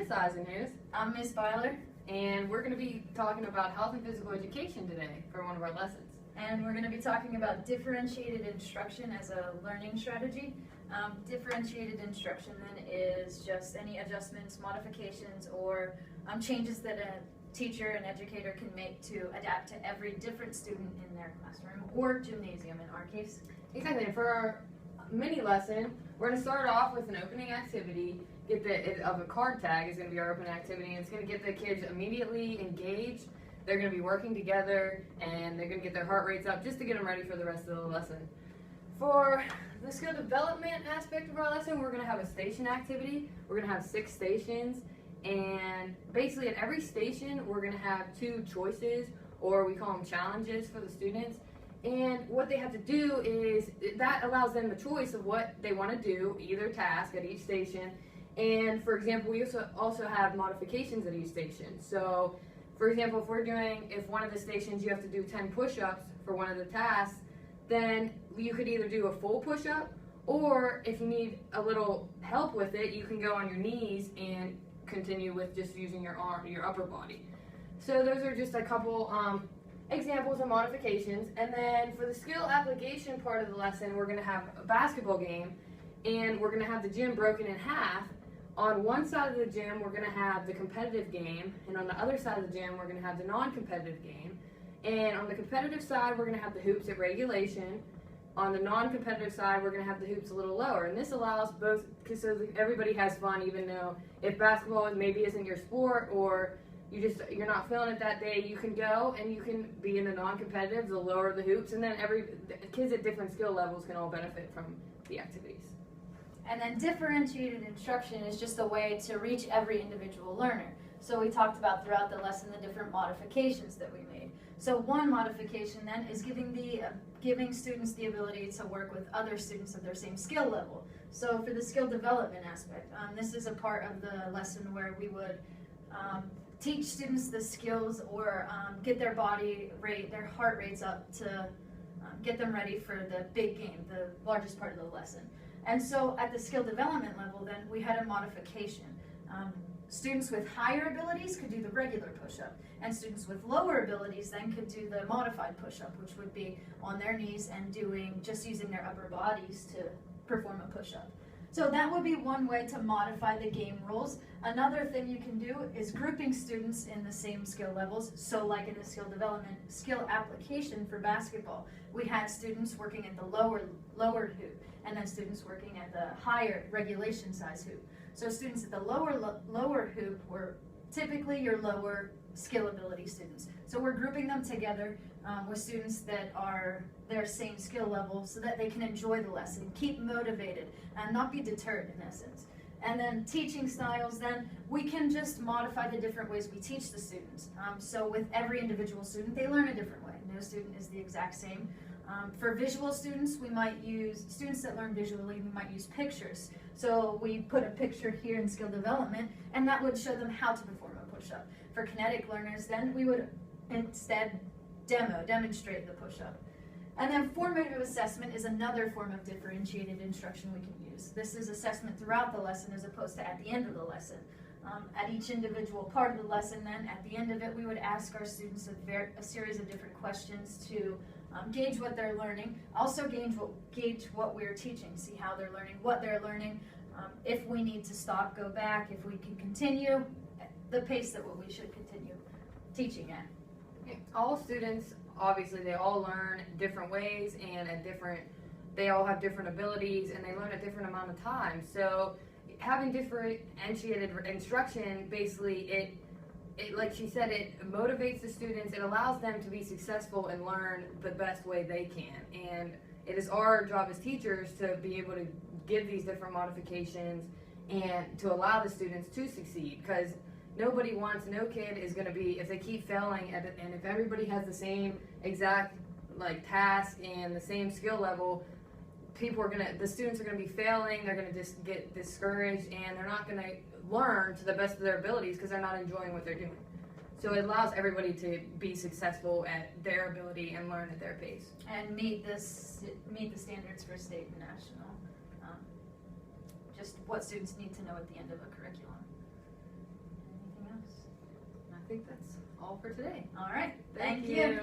Miss Eisenhuis. I'm Miss Byler. And we're going to be talking about health and physical education today for one of our lessons. And we're going to be talking about differentiated instruction as a learning strategy. Differentiated instruction then is just any adjustments, modifications, or changes that a teacher and educator can make to adapt to every different student in their classroom or gymnasium in our case. Exactly. And for our mini lesson, we're going to start off with an opening activity. Of a card tag is going to be our opening activity, and it's going to get the kids immediately engaged. They're going to be working together, and they're going to get their heart rates up just to get them ready for the rest of the lesson. For the skill development aspect of our lesson, we're going to have a station activity. We're going to have 6 stations, and basically at every station, we're going to have 2 choices, or we call them challenges for the students. And what they have to do is, that allows them the choice of what they want to do, either task at each station. And for example, we also have modifications at each station. So for example, if one of the stations you have to do 10 push-ups for one of the tasks, then you could either do a full push-up, or if you need a little help with it, you can go on your knees and continue with just using your upper body. So those are just a couple examples of modifications. And then for the skill application part of the lesson, we're going to have a basketball game, and we're going to have the gym broken in half. On one side of the gym, we're going to have the competitive game, and on the other side of the gym, we're going to have the non-competitive game. And on the competitive side, we're going to have the hoops at regulation. On the non-competitive side, we're going to have the hoops a little lower. And this allows both, so everybody has fun, even though if basketball maybe isn't your sport, or you're not feeling it that day, you can go and you can be in the non-competitive, the lower the hoops, and then kids at different skill levels can all benefit from the activities. And then differentiated instruction is just a way to reach every individual learner. So we talked about throughout the lesson the different modifications that we made. So one modification then is giving students the ability to work with other students of their same skill level. So for the skill development aspect, this is a part of the lesson where we would teach students the skills, or get their body rate, their heart rates up to get them ready for the big game, the largest part of the lesson. And so at the skill development level, then we had a modification. Students with higher abilities could do the regular push-up, and students with lower abilities then could do the modified push-up, which would be on their knees and just using their upper bodies to perform a push-up. So that would be one way to modify the game rules. Another thing you can do is grouping students in the same skill levels. So like in the skill application for basketball, we had students working at the lower hoop, and then students working at the higher regulation size hoop. So students at the lower hoop were typically your lower skill ability students. So we're grouping them together with students that are their same skill level, so that they can enjoy the lesson, keep motivated, and not be deterred in essence. And then teaching styles, then we can just modify the different ways we teach the students. So with every individual student, they learn a different way. No student is the exact same. For visual students, we might use, students that learn visually, we might use pictures. So we put a picture here in skill development, and that would show them how to perform a push-up. For kinetic learners, then we would instead demonstrate the push-up. And then formative assessment is another form of differentiated instruction we can use. This is assessment throughout the lesson as opposed to at the end of the lesson. At each individual part of the lesson, then at the end of it, we would ask our students a series of different questions to gauge what they're learning, also gauge what we're teaching, see how they're learning, what they're learning, if we need to stop, go back, if we can continue, the pace that we should continue teaching at. All students, obviously, they all learn different ways, and they all have different abilities, and they learn a different amount of time. So having differentiated instruction, basically, it like she said, it motivates the students. It allows them to be successful and learn the best way they can. And it is our job as teachers to be able to give these different modifications and to allow the students to succeed, because no kid is going to be, if they keep failing at it, and if everybody has the same exact task and the same skill level, the students are going to be failing, they're going to just get discouraged, and they're not going to learn to the best of their abilities because they're not enjoying what they're doing. So it allows everybody to be successful at their ability and learn at their pace. And meet the standards for state and national. Just what students need to know at the end of a curriculum. all for today. All right. Thank Thank you. you.